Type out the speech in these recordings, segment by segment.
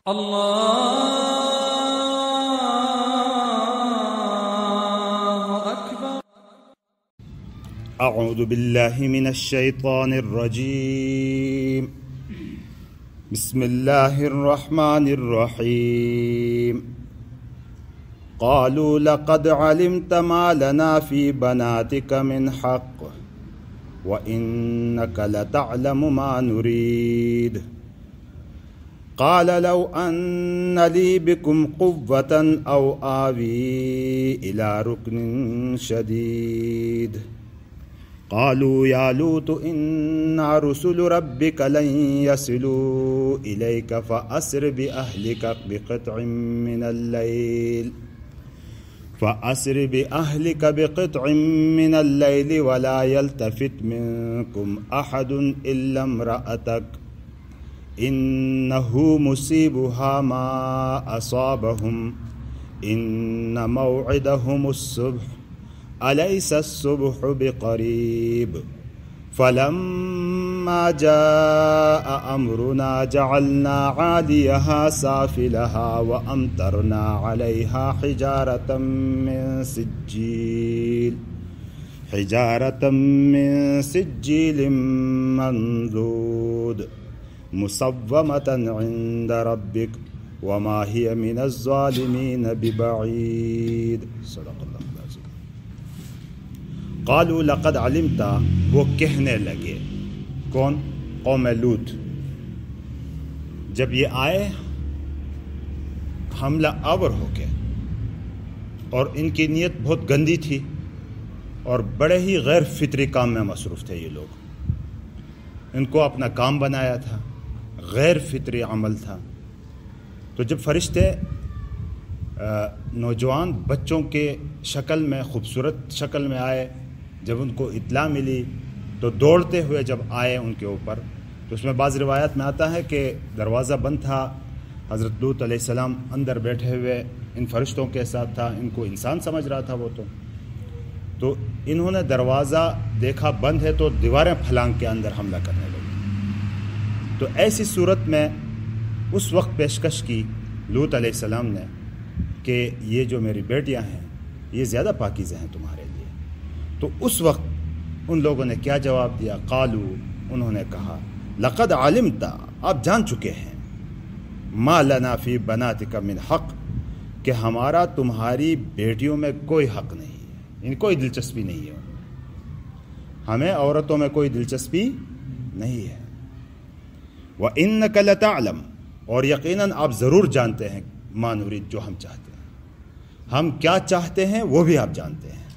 اللہ اکبر۔ اعوذ باللہ من الشیطان الرجیم، بسم اللہ الرحمن الرحیم۔ قالوا لقد علمت ما لنا في بناتك من حق وإنك لتعلم ما نريد قال لو أن لي بكم قوة أو آوي إلى ركن شديد قالوا يا لوط إنا رسل ربك لن يصلوا إليك فأسر بأهلك بقطع من الليل ولا يلتفت منكم أحد إلا امرأتك إنه مصيبها ما أصابهم إن موعدهم الصبح أليس الصبح بقريب فلما جاء أمرنا جعلنا عاليها سافلها وأمطرنا عليها حجارة من سجيل منضود مصومة عند ربك وما هي من الظالمين ببعيد صدق اللہ العظیم۔ قالوا لقد علمت، وہ کہنے لگے، کون؟ قوم لوط۔ جب یہ آئے حملہ آور ہو کے، اور ان کی نیت بہت گندی تھی اور بڑے ہی غیر فطری کام میں مصروف تھے یہ لوگ، ان کو اپنا کام بنایا تھا، غیر فطری عمل تھا۔ تو جب فرشتے نوجوان بچوں کے شکل میں، خوبصورت شکل میں آئے، جب ان کو اطلاع ملی تو دوڑتے ہوئے جب آئے ان کے اوپر، تو اس میں بعض روایات میں آتا ہے کہ دروازہ بند تھا، حضرت لوط علیہ السلام اندر بیٹھے ہوئے ان فرشتوں کے ساتھ تھا، ان کو انسان سمجھ رہا تھا وہ تو انہوں نے دروازہ دیکھا بند ہے تو دیواریں پھلانگ کے اندر حملہ کرنے لگے۔ تو ایسی صورت میں اس وقت پیشکش کی لوط علیہ السلام نے کہ یہ جو میری بیٹیاں ہیں یہ زیادہ پاکیزہ ہیں تمہارے لیے۔ تو اس وقت ان لوگوں نے کیا جواب دیا؟ قالو، انہوں نے کہا، لقد علمت، آپ جان چکے ہیں، ما لنا فی بناتک من حق، کہ ہمارا تمہاری بیٹیوں میں کوئی حق نہیں ہے، ان کوئی دلچسپی نہیں ہے، ہمیں عورتوں میں کوئی دلچسپی نہیں ہے۔ وَإِنَّكَ لَتَعْلَمُ، اور یقیناً آپ ضرور جانتے ہیں، ما نرید، جو ہم چاہتے ہیں، ہم کیا چاہتے ہیں وہ بھی آپ جانتے ہیں،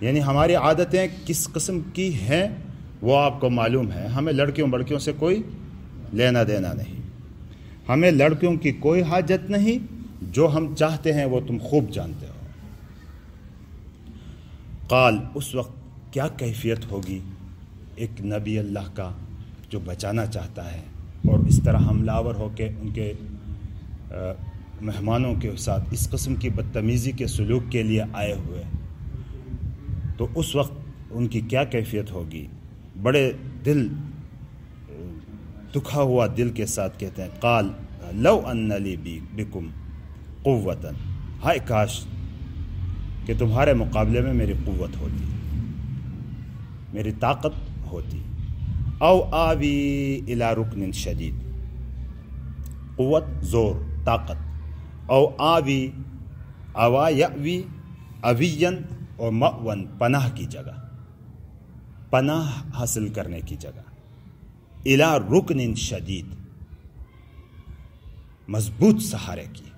یعنی ہماری عادتیں کس قسم کی ہیں وہ آپ کو معلوم ہے۔ ہمیں لڑکیوں سے کوئی لینا دینا نہیں، ہمیں لڑکیوں کی کوئی حاجت نہیں، جو ہم چاہتے ہیں وہ تم خوب جانتے ہو۔ قال، اس وقت کیا کیفیت ہوگی ایک نبی اللہ کا جو بچانا چاہتا ہے اور اس طرح حملہ آور ہو کے ان کے مہمانوں کے ساتھ اس قسم کی بدتمیزی کے سلوک کے لیے آئے ہوئے، تو اس وقت ان کی کیا کیفیت ہوگی؟ بڑے دکھا ہوا دل کے ساتھ کہتے ہیں، قال لو ان لی بکم قوتاً، ہائے کاش کہ تمہارے مقابلے میں میری قوت ہوتی، میری طاقت ہوتی، او آوی الی رکن شدید، قوت، زور، طاقت، او آوی، آوا یأوی، اوین اور مأون، پناہ کی جگہ، پناہ حاصل کرنے کی جگہ، الی رکن شدید، مضبوط سہارے کی،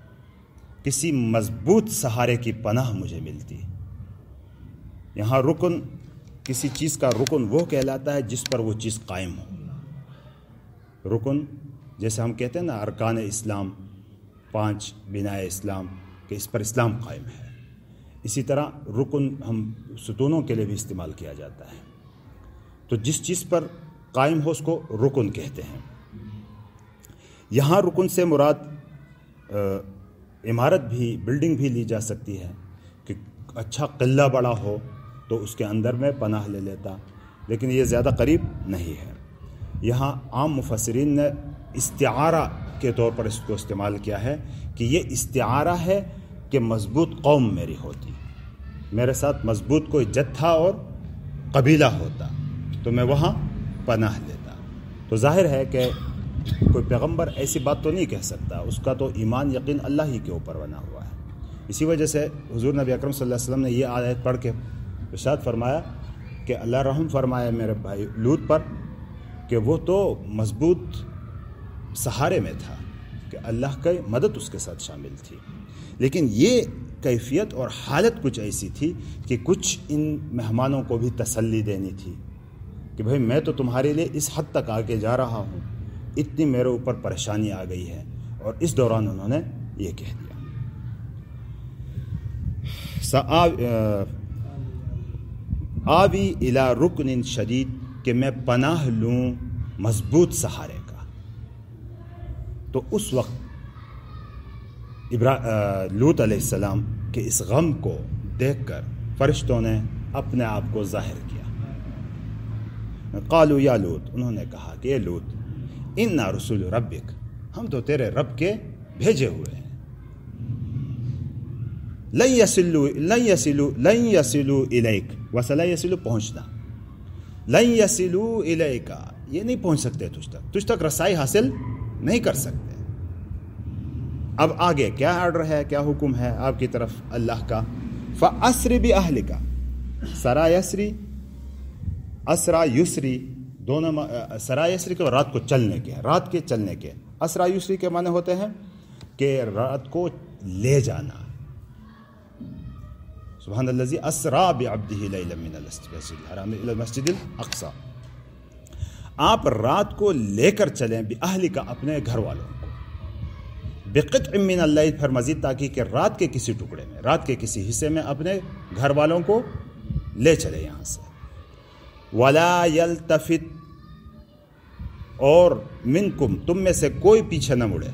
کسی مضبوط سہارے کی پناہ مجھے ملتی۔ یہاں رکن، کسی چیز کا رکن وہ کہلاتا ہے جس پر وہ چیز قائم ہو۔ رکن جیسے ہم کہتے ہیں نا ارکان اسلام، 5 بنائے اسلام، کہ اس پر اسلام قائم ہے، اسی طرح رکن ہم ستونوں کے لیے بھی استعمال کیا جاتا ہے۔ تو جس چیز پر قائم ہو اس کو رکن کہتے ہیں۔ یہاں رکن سے مراد عمارت بھی، بلڈنگ بھی لی جا سکتی ہے کہ اچھا قلعہ بڑا ہو تو اس کے اندر میں پناہ لے لیتا، لیکن یہ زیادہ قریب نہیں ہے۔ یہاں عام مفسرین نے استعارہ کے طور پر اس کو استعمال کیا ہے کہ یہ استعارہ ہے کہ مضبوط قوم میری ہوتی، میرے ساتھ مضبوط کوئی جتھا اور قبیلہ ہوتا تو میں وہاں پناہ لیتا۔ تو ظاہر ہے کہ کوئی پیغمبر ایسی بات تو نہیں کہہ سکتا، اس کا تو ایمان یقین اللہ ہی کے اوپر بنا ہوا ہے۔ اسی وجہ سے حضور نبی اکرم صلی اللہ علیہ وسلم نے یہ آیت پڑھ کے ارشاد فرمایا کہ اللہ رحم فرمایا میرے بھائی لوط پر کہ وہ تو مضبوط سہارے میں تھا کہ اللہ کی مدد اس کے ساتھ شامل تھی، لیکن یہ کیفیت اور حالت کچھ ایسی تھی کہ کچھ ان مہمانوں کو بھی تسلی دینی تھی کہ بھائی میں تو تمہارے لیے اس حد تک آگے جا رہا ہوں، اتنی میرے اوپر پریشانی آ گئی ہے، اور اس دوران انہوں نے یہ کہہ دیا۔ آوی الی رکن شدید، کہ میں پناہ لوں مضبوط سہارے کا۔ تو اس وقت لوط علیہ السلام کے اس غم کو دیکھ کر فرشتوں نے اپنے آپ کو ظاہر کیا۔ قالوا یا لوط، انہوں نے کہا کہ اے لوط، انا رسول ربک، ہم تو تیرے رب کے بھیجے ہوئے ہیں۔ لن یصلوا الیک، وصل یصل پہنچنا، لن یصلوا الیک، یہ نہیں پہنچ سکتے تجھ تک رسائی حاصل نہیں کر سکتے۔ اب آگے کیا آرڈر ہے، کیا حکم ہے آپ کی طرف اللہ کا؟ فَأَسْرِ بِأَهْلِكَ، سرا یسری، اسرا یسری، دونوں سرا یسری کے رات کو چلنے کے، رات کے چلنے کے، اسرا یسری کے معنی ہوتے ہیں کہ رات کو لے جانا۔ سبحان الذی اسرا بعبدہ لیلا من المسجد الحرام الی المسجد الاقصی، آپ رات کو لے کر چلیں بِأَهْلِكَ، اپنے گھر والوں کو، بقطع من اللیل، پھر مزید تاکہ کہ رات کے کسی ٹکڑے میں، رات کے کسی حصے میں اپنے گھر والوں کو لے چلے یہاں سے۔ ولا یلتفت، اور منکم، تم میں سے کوئی پیچھے نہ مڑے۔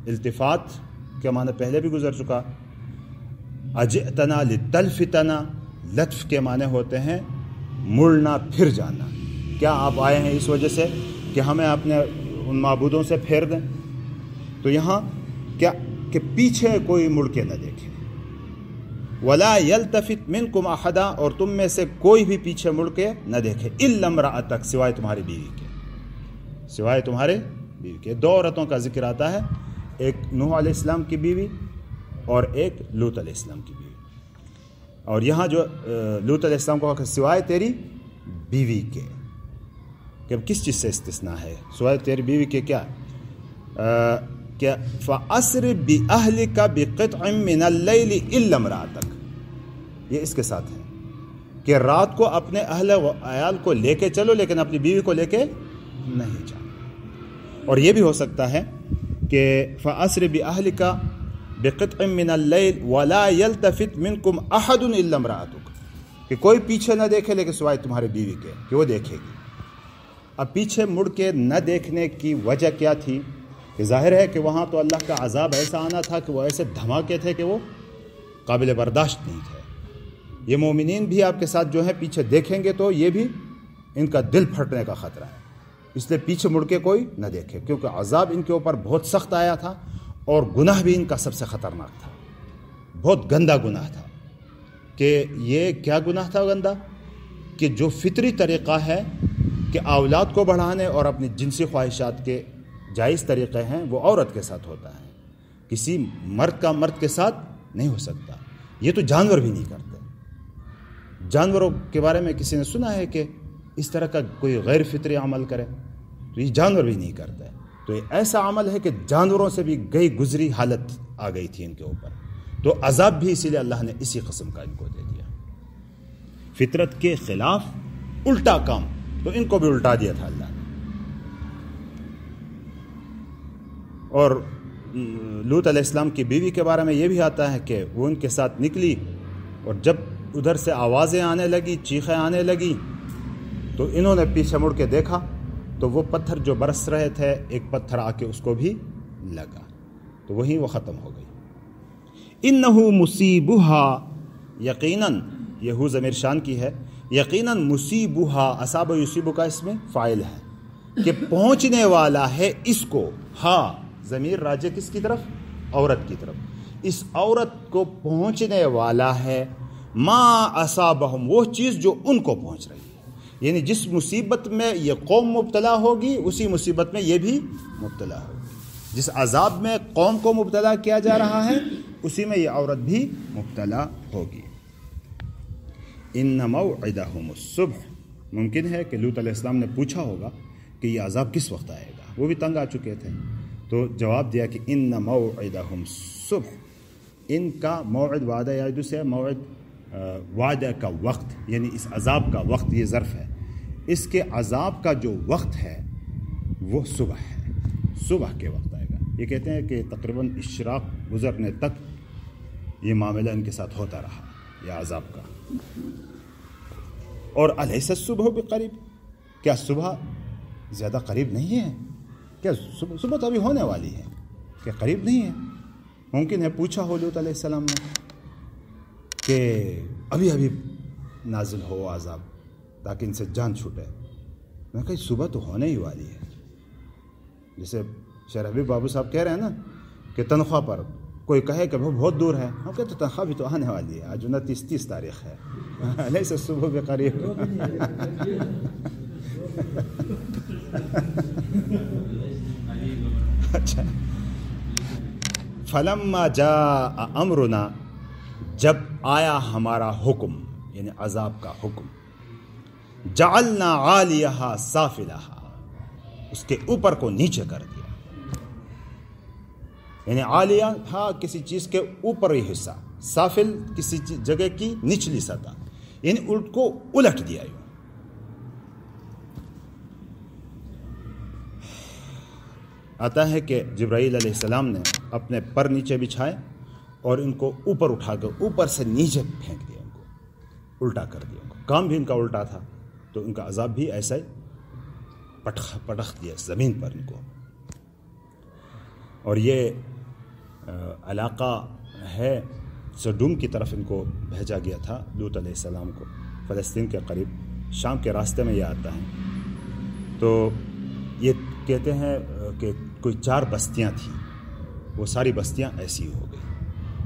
التفات کے معنی پہلے بھی گزر چکا۔ اجئتنا لتلفتنا، لطف کے معنی ہوتے ہیں مڑنا پھر جانا۔ کیا آپ آئے ہیں اس وجہ سے کہ ہمیں اپنے ان معبودوں سے پھیر دیں؟ تو یہاں کیا کہ پیچھے کوئی مڑ کے نہ دیکھے۔ ولا یلتفت منکم احدا، اور تم میں سے کوئی بھی پیچھے مڑ کے نہ دیکھے، الا امرأتک، سوائے تمہاری بیوی کے، سوائے تمہارے بیوی کے۔ دو عورتوں کا ذکر آتا ہے، ایک نوح علیہ السلام کی بیوی اور ایک لوط علیہ السلام کی بیوی، اور یہاں جو لوط علیہ السلام کو کہا سوائے تیری بیوی کے، کہ کس چیز سے استثناء ہے؟ سوائے تیری بیوی کے کیا؟ کہ فَأَسْرِ بِأَهْلِكَ بِقِطْعٍ مِّنَ اللَّيْلِ إِلَّا امْرَأَتَكَ، یہ اس کے ساتھ ہے کہ رات کو اپنے اہل و عیال کو لے کے چلو، لیکن اپنی بیوی کو لے کے نہیں جانا۔ اور یہ بھی ہو سکتا ہے کہ فَأَسْرِ بِأَهْلِكَ بِقِطْعٍ مِّنَ اللَّيْلِ وَلَا يَلْتَفِتْ مِنْكُمْ أَحَدٌ إِلَّا امْرَأَتُكَ، کہ کوئی پیچھے نہ دیکھے لیکن سوائے تمہاری بیوی کے، کہ وہ دیکھے گی۔ اب پیچھے مڑ کے نہ دیکھنے کی وجہ کیا تھی؟ کہ ظاہر ہے کہ وہاں تو اللہ کا عذاب ایسا آنا تھا کہ وہ ایسے دھماکے تھے کہ وہ قابل برداشت نہیں تھے۔ یہ مومنین بھی آپ کے ساتھ جو ہیں پیچھے دیکھیں گے تو یہ بھی ان کا دل پھٹنے کا خطرہ ہے، اس لیے پیچھے مڑ کے کوئی نہ دیکھے، کیونکہ عذاب ان کے اوپر بہت سخت آیا تھا، اور گناہ بھی ان کا سب سے خطرناک تھا، بہت گندا گناہ تھا۔ کہ یہ کیا گناہ تھا گندا؟ کہ جو فطری طریقہ ہے کہ اولاد کو بڑھانے اور اپنی جنسی خواہشات کے جائز طریقے ہیں، وہ عورت کے ساتھ ہوتا ہے، کسی مرد کا مرد کے ساتھ نہیں ہو سکتا۔ یہ تو جانور بھی نہیں کرتے۔ جانوروں کے بارے میں کسی نے سنا ہے کہ اس طرح کا کوئی غیر فطری عمل کرے؟ تو یہ جانور بھی نہیں کرتے۔ تو یہ ایسا عمل ہے کہ جانوروں سے بھی گئی گزری حالت آ گئی تھی ان کے اوپر، تو عذاب بھی اسی لیے اللہ نے اسی قسم کا ان کو دے دیا۔ فطرت کے خلاف الٹا کام، تو ان کو بھی الٹا دیا تھا اللہ نے۔ اور لوط علیہ السلام کی بیوی کے بارے میں یہ بھی آتا ہے کہ وہ ان کے ساتھ نکلی، اور جب ادھر سے آوازیں آنے لگی، چیخیں آنے لگی، تو انہوں نے پیچھے مڑ کے دیکھا تو وہ پتھر جو برس رہے تھے، ایک پتھر آ کے اس کو بھی لگا، تو وہیں وہ ختم ہو گئی۔ انہو مصیبہا، یقیناً، یہ ہو ضمیر شان کی ہے، یقیناً مصیبہا، اصاب یصیب کا اس میں فاعل ہے، کہ پہنچنے والا ہے اس کو، ہاں ضمیر راجع کس کی طرف؟ عورت کی طرف. اس عورت کو پہنچنے والا ہے ما اصابہم، وہ چیز جو ان کو پہنچ رہی ہے. یعنی جس مصیبت میں یہ قوم مبتلا ہوگی اسی مصیبت میں یہ بھی مبتلا ہوگی. جس عذاب میں قوم کو مبتلا کیا جا رہا ہے اسی میں یہ عورت بھی مبتلا ہوگی. ان موعدہم الصبح، ممکن ہے کہ لوط علیہ السلام نے پوچھا ہوگا کہ یہ عذاب کس وقت آئے گا، وہ بھی تنگ آ چکے تھے، تو جواب دیا کہ ان موعدہم الصبح. ان کا موعد وعدہ یعد سے موعد وعدہ کا وقت، یعنی اس عذاب کا وقت، یہ ظرف ہے. اس کے عذاب کا جو وقت ہے وہ صبح ہے، صبح کے وقت آئے گا. یہ کہتے ہیں کہ تقریباً اشراق گزرنے تک یہ معاملہ ان کے ساتھ ہوتا رہا، یہ عذاب کا. اور الیس الصبح بقریب، کیا صبح زیادہ قریب نہیں ہے؟ کیا صبح تو ابھی ہونے والی ہے، کیا قریب نہیں ہے؟ ممکن ہے پوچھا ہو لوط علیہ السلام نے کہ ابھی ابھی نازل ہو عذاب تاکہ ان سے جان چھوٹے. میں کہا صبح تو ہونے ہی والی ہے. جیسے شیر حبیب بابو صاحب کہہ رہے ہیں نا کہ تنخواہ پر کوئی کہے کہ وہ بہت دور ہے، ہم کہتے تنخواہ بھی تو آنے والی ہے، آج 29 تاریخ ہے. لیس الصبح بقریب. اچھا، فلما جاء امرنا، جب آیا ہمارا حکم یعنی عذاب کا حکم، جعلنا عالیہا سافلہا، اس کے اوپر کو نیچے کر دیا. یعنی عالیہ تھا کسی چیز کے اوپر ہی حصہ، سافل کسی جگہ کی نچلی سطح، یعنی الٹ کو الٹ دیا. یوں آتا ہے کہ جبرائیل علیہ السلام نے اپنے پر نیچے بچھائے اور ان کو اوپر اٹھا کر اوپر سے نیچے پھینک دیا، ان کو الٹا کر دیا. ان کو کام بھی ان کا الٹا تھا تو ان کا عذاب بھی ایسا ہی پٹخ دیا زمین پر ان کو. اور یہ علاقہ ہے سڈوم کی طرف ان کو بھیجا گیا تھا لوط علیہ السلام کو، فلسطین کے قریب، شام کے راستے میں یہ آتا ہے. تو یہ کہتے ہیں کہ کوئی 4 بستیاں تھیں، وہ ساری بستیاں ایسی ہو گئی.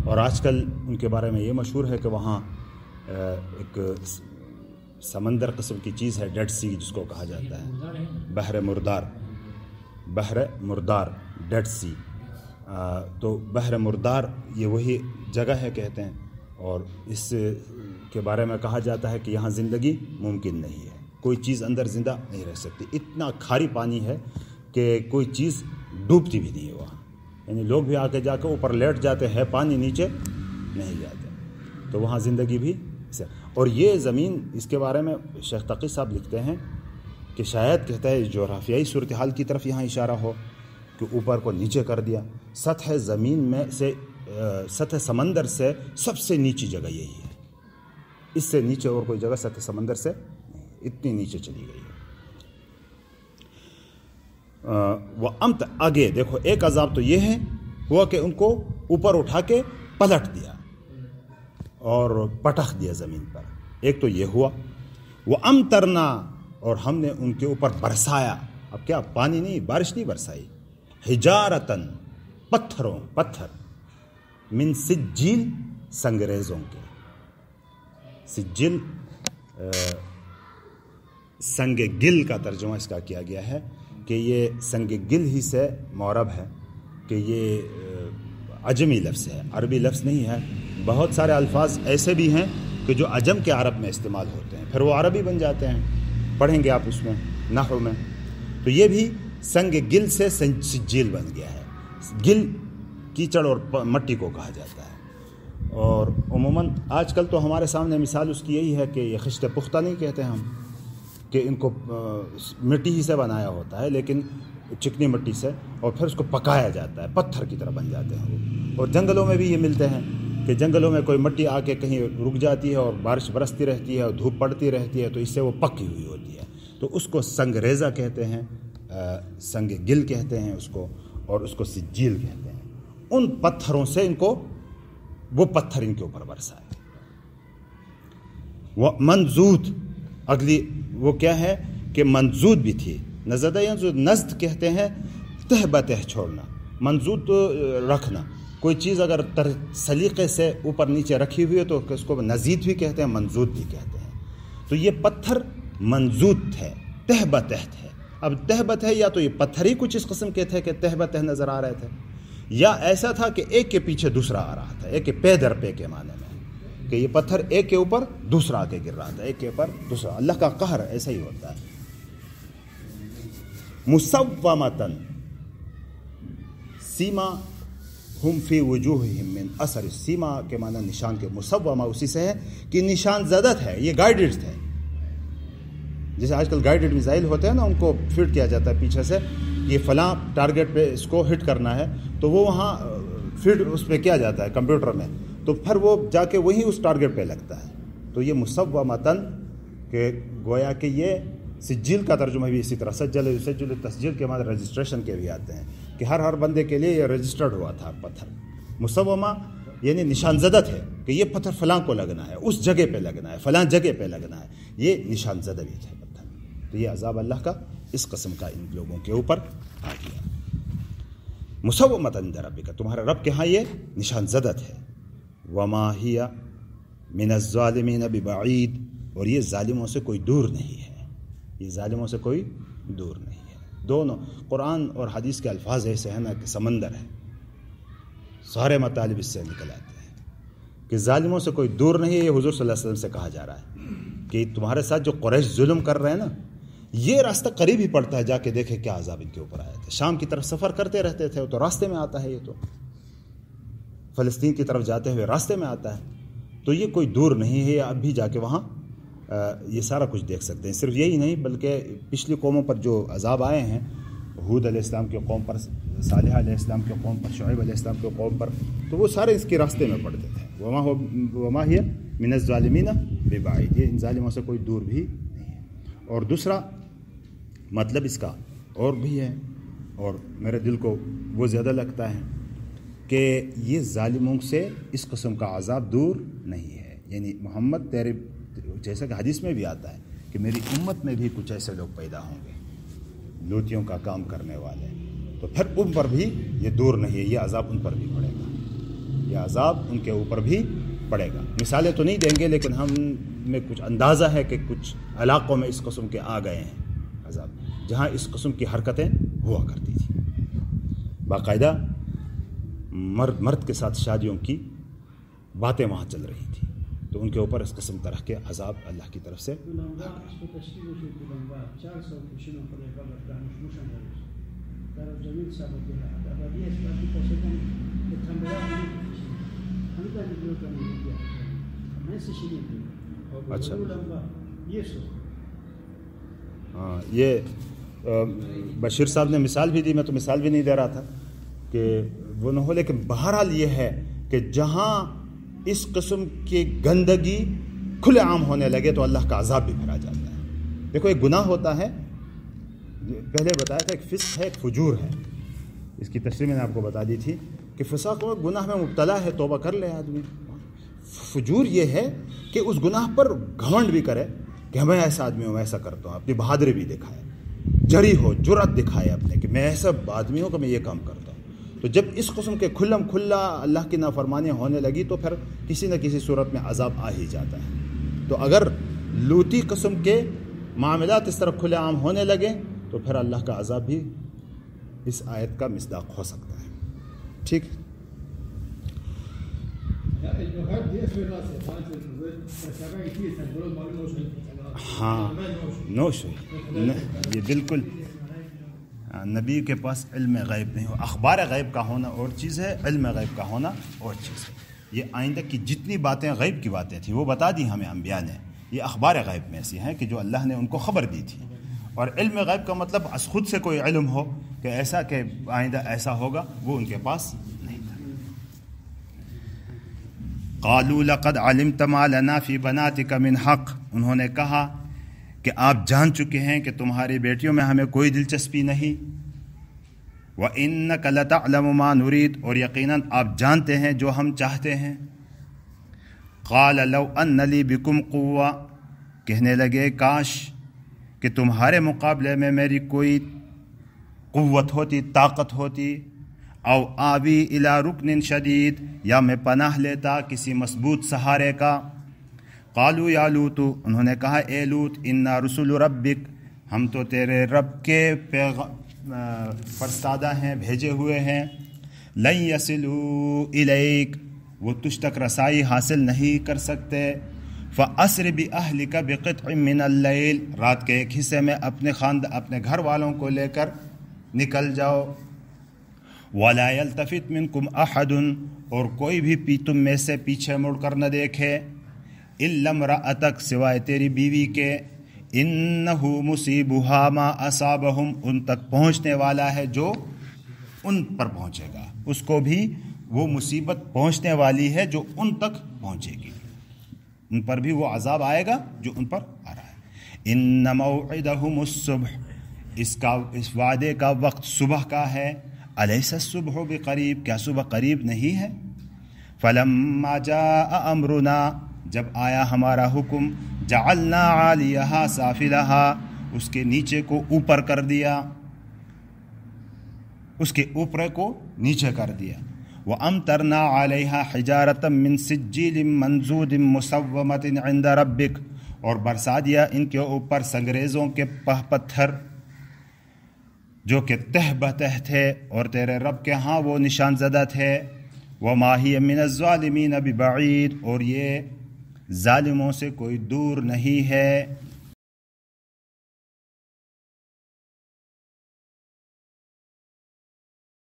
اور آج کل ان کے بارے میں یہ مشہور ہے کہ وہاں ایک سمندر قسم کی چیز ہے، ڈیڈ سی جس کو کہا جاتا ہے، بحر مردار ڈیڈ سی. تو بحر مردار یہ وہی جگہ ہے کہتے ہیں، اور اس کے بارے میں کہا جاتا ہے کہ یہاں زندگی ممکن نہیں ہے، کوئی چیز اندر زندہ نہیں رہ سکتی. اتنا کھاری پانی ہے کہ کوئی چیز ڈوبتی بھی نہیں ہے وہاں، یعنی لوگ بھی آ کے جا کے اوپر لیٹ جاتے ہیں، پانی نیچے نہیں جاتے. تو وہاں زندگی بھی اور یہ زمین، اس کے بارے میں شیخ تقی صاحب لکھتے ہیں کہ شاید کہتا ہے جغرافیائی صورتحال کی طرف یہاں اشارہ ہو کہ اوپر کو نیچے کر دیا. سطح زمین میں سے، سطح سمندر سے سب سے نیچی جگہ یہی ہے، اس سے نیچے اور کوئی جگہ سطح سمندر سے اتنی نیچے چلی گئی ہے. وہ امت آگے دیکھو، ایک عذاب تو یہ ہے ہوا کہ ان کو اوپر اٹھا کے پلٹ دیا اور پٹخ دیا زمین پر. ایک تو یہ ہوا، وہ امطرنا، اور ہم نے ان کے اوپر برسایا. اب کیا پانی نہیں، بارش نہیں برسائی، حجارتن، پتھر، من سجیل، سنگریزوں کے. سجل سنگ گل کا ترجمہ اس کا کیا گیا ہے کہ یہ سنگ گل ہی سے معرب ہے، کہ یہ عجمی لفظ ہے، عربی لفظ نہیں ہے. بہت سارے الفاظ ایسے بھی ہیں کہ جو عجم کے عرب میں استعمال ہوتے ہیں، پھر وہ عربی بن جاتے ہیں، پڑھیں گے آپ اس میں نحو میں. تو یہ بھی سنگ گل سے سجیل بن گیا ہے. گل کیچڑ اور مٹی کو کہا جاتا ہے. اور عموماً آج کل تو ہمارے سامنے مثال اس کی یہی ہے کہ یہ خشت پختہ نہیں کہتے ہم، کہ ان کو مٹی ہی سے بنایا ہوتا ہے، لیکن چکنی مٹی سے، اور پھر اس کو پکایا جاتا ہے، پتھر کی طرح بن جاتے ہیں وہ. اور جنگلوں میں بھی یہ ملتے ہیں کہ جنگلوں میں کوئی مٹی آ کے کہیں رک جاتی ہے اور بارش برستی رہتی ہے اور دھوپ پڑتی رہتی ہے، تو اس سے وہ پکی ہوئی ہوتی ہے. تو اس کو سنگریزہ کہتے ہیں، سنگ گل کہتے ہیں اس کو، اور اس کو سجیل کہتے ہیں. ان پتھروں سے ان کو، وہ پتھر ان کے اوپر برسائے. وہ منزود، اگلی وہ کیا ہے کہ منزود بھی تھی، نزدہ ینزو نزد کہتے ہیں تہ بتہ چھوڑنا، منزود رکھنا. کوئی چیز اگر سلیقے سے اوپر نیچے رکھی ہوئی ہے تو اس کو نزید بھی کہتے ہیں، منزود بھی کہتے ہیں. تو یہ پتھر منزود تھے، تہ بتہ تھے. اب تہ بتہ یا تو یہ پتھر ہی کچھ اس قسم کے تھے کہ تہ بتہ نظر آ رہے تھے، یا ایسا تھا کہ ایک کے پیچھے دوسرا آ رہا تھا، ایک کے پے در پے کے معنی میں، کہ یہ پتھر ایک کے اوپر دوسرا آ کے گر رہا تھا، ایک کے اوپر دوسرا. اللہ کا قہر ایسا ہی ہوتا ہے. مسومتن سیما ہم فی وجوہہم من اثر، سیما کے معنی نشان کے، مسومہ اسی سے ہے کہ نشان زدہ ہے، یہ گائیڈڈ تھے. جیسے آج کل گائیڈڈ میزائل ہوتے ہیں نا، ان کو فٹ کیا جاتا ہے پیچھے سے، یہ فلاں ٹارگٹ پہ اس کو ہٹ کرنا ہے، تو وہ وہاں فٹ اس پہ کیا جاتا ہے کمپیوٹر میں، تو پھر وہ جا کے وہیں اس ٹارگٹ پہ لگتا ہے. تو یہ مسومتن کہ گویا کہ یہ سجل کا ترجمہ بھی اسی طرح، سجل تسجیل کے معنی رجسٹریشن کے بھی آتے ہیں، کہ ہر بندے کے لیے یہ رجسٹرڈ ہوا تھا پتھر. مسومہ یعنی نشان زدہ ہے کہ یہ پتھر فلاں کو لگنا ہے، اس جگہ پہ لگنا ہے، فلاں جگہ پہ لگنا ہے، یہ نشان زدہ بھی تھے پتھر. تو یہ عذاب اللہ کا اس قسم کا ان لوگوں کے اوپر آ گیا. مسومۃ عند ربک، تمہارے رب کے ہاں یہ نشان زدہ ہے. وما ہی من الظالمین ببعید، اور یہ ظالموں سے کوئی دور نہیں ہے، یہ ظالموں سے کوئی دور نہیں ہے. دونوں قرآن اور حدیث کے الفاظ ایسے ہیں نا کہ سمندر ہے، سارے مطالب اس سے نکل آتے ہیں کہ ظالموں سے کوئی دور نہیں ہے. یہ حضور صلی اللہ علیہ وسلم سے کہا جا رہا ہے کہ تمہارے ساتھ جو قریش ظلم کر رہے ہیں نا، یہ راستہ قریب ہی پڑتا ہے، جا کے دیکھے کیا عذاب ان کے اوپر آیا تھا. شام کی طرف سفر کرتے رہتے تھے، تو راستے میں آتا ہے، یہ تو فلسطین کی طرف جاتے ہوئے راستے میں آتا ہے. تو یہ کوئی دور نہیں ہے، اب بھی جا کے وہاں یہ سارا کچھ دیکھ سکتے ہیں. صرف یہی نہیں بلکہ پچھلی قوموں پر جو عذاب آئے ہیں، ہود علیہ السلام کے قوم پر، صالح علیہ السلام کے قوم پر، شعیب علیہ السلام کے قوم پر، تو وہ سارے اس کے راستے میں پڑتے تھے. وما ہی من الظالمین ببعید، یہ ان ظالموں سے کوئی دور بھی نہیں ہے. اور دوسرا مطلب اس کا اور بھی ہے، اور میرے دل کو وہ زیادہ لگتا ہے کہ یہ ظالموں سے اس قسم کا عذاب دور نہیں ہے. یعنی محمد تیرے، جیسا کہ حدیث میں بھی آتا ہے کہ میری امت میں بھی کچھ ایسے لوگ پیدا ہوں گے لوٹیوں کا کام کرنے والے، تو پھر ان پر بھی یہ دور نہیں ہے، یہ عذاب ان پر بھی پڑے گا، یہ عذاب ان کے اوپر بھی پڑے گا. مثالیں تو نہیں دیں گے، لیکن ہم میں کچھ اندازہ ہے کہ کچھ علاقوں میں اس قسم کے آ گئے ہیں عذاب، جہاں اس قسم کی حرکتیں ہوا کرتی تھیں. باقاعدہ مرد کے ساتھ شادیوں کی باتیں وہاں چل رہی تھی، تو ان کے اوپر اس قسم طرح کے عذاب اللہ کی طرف سے. اچھا ہاں، یہ بشیر صاحب نے مثال بھی دی، میں تو مثال بھی نہیں دے رہا تھا کہ وہ نہ ہو، لیکن بہرحال یہ ہے کہ جہاں اس قسم کی گندگی کھلے عام ہونے لگے تو اللہ کا عذاب بھی بھرا جاتا ہے. دیکھو ایک گناہ ہوتا ہے، پہلے بتایا تھا، ایک فسق ہے، ایک فجور ہے. اس کی تشریح میں نے آپ کو بتا دی تھی کہ فسق و گناہ میں مبتلا ہے، توبہ کر لے آدمی. فجور یہ ہے کہ اس گناہ پر گھمنڈ بھی کرے کہ میں ایسا آدمی ہوں، میں ایسا کرتا ہوں، اپنی بہادری بھی دکھائے، جری ہو، جرأت دکھائے اپنے کہ میں ایسا آدمی ہوں کہ میں یہ کام کرتا ہوں. تو جب اس قسم کے کھلم کھلا اللہ کی نافرمانی ہونے لگی تو پھر کسی نہ کسی صورت میں عذاب آ ہی جاتا ہے. تو اگر لوٹی قسم کے معاملات اس طرح کھلے عام ہونے لگے تو پھر اللہ کا عذاب بھی اس آیت کا مصداق ہو سکتا ہے. ٹھیک، ہاں نوش یہ بالکل نبی کے پاس علم غیب نہیں ہو. اخبار غیب کا ہونا اور چیز ہے، علم غیب کا ہونا اور چیز ہے. یہ آئندہ کی جتنی باتیں غیب کی باتیں تھیں وہ بتا دی ہمیں انبیاء نے، یہ اخبار غیب میں ایسی ہیں کہ جو اللہ نے ان کو خبر دی تھی. اور علم غیب کا مطلب از خود سے کوئی علم ہو کہ ایسا کہ آئندہ ایسا ہوگا، وہ ان کے پاس نہیں تھا. قالوا لقد علمت ما لنا فی بناتک من حق، انہوں نے کہا کہ آپ جان چکے ہیں کہ تمہاری بیٹیوں میں ہمیں کوئی دلچسپی نہیں. وَإِنَّكَ لَتَعْلَمُ مَا نُرِيدُ، اور یقیناً آپ جانتے ہیں جو ہم چاہتے ہیں. قَالَ لَوْ أَنَّ لِي بِكُمْ قُوَّةً، کہنے لگے کاش کہ تمہارے مقابلے میں میری کوئی قوت ہوتی، طاقت ہوتی، او آوی الی رکن شدید، یا میں پناہ لیتا کسی مضبوط سہارے کا۔ قالوا یا لوط، انہوں نے کہا اے لوط، انا رسول ربک، ہم تو تیرے رب کے فرستادہ ہیں، بھیجے ہوئے ہیں۔ لن یصلوا الیک، وہ تجھ تک رسائی حاصل نہیں کر سکتے۔ فاسر باہلک بقطع من اللیل، رات کے ایک حصے میں اپنے گھر والوں کو لے کر نکل جاؤ۔ ولا یلتفت منکم احد، اور کوئی بھی تم میں سے پیچھے مڑ کر نہ دیکھے۔ الا امرأتک، سوائے تیری بیوی کے۔ انہ مصیبها ما اصابہم، ان تک پہنچنے والا ہے جو ان پر پہنچے گا، اس کو بھی وہ مصیبت پہنچنے والی ہے جو ان تک پہنچے گی، ان پر بھی وہ عذاب آئے گا جو ان پر آ رہا ہے۔ ان موعدہم الصبح، اس وعدے کا وقت صبح کا ہے۔ الیس الصبح بقریب، کیا صبح قریب نہیں ہے؟ فلما جاء امرنا، جب آیا ہمارا حکم، جعلنا عالیہا سافلہا، اس کے نیچے کو اوپر کر دیا، اس کے اوپر کو نیچے کر دیا۔ وَأَمْطَرْنَا عَلَيْهَا حِجَارَةً مِّن سِجِّيلٍ مَّنضُودٍ مُّصَوَّمَةٍ عِندَ رَبِّكَ، اور برسا دیا ان کے اوپر سنگریزوں کے پتھر جو کہ تہ بتہ تھے، اور تیرے رب کے ہاں وہ نشان زدہ تھے۔ وَمَا هِيَ مِنَ الظَّالِمِينَ بِبَعِيدٍ، اور یہ ظالموں سے کوئی دور نہیں ہے۔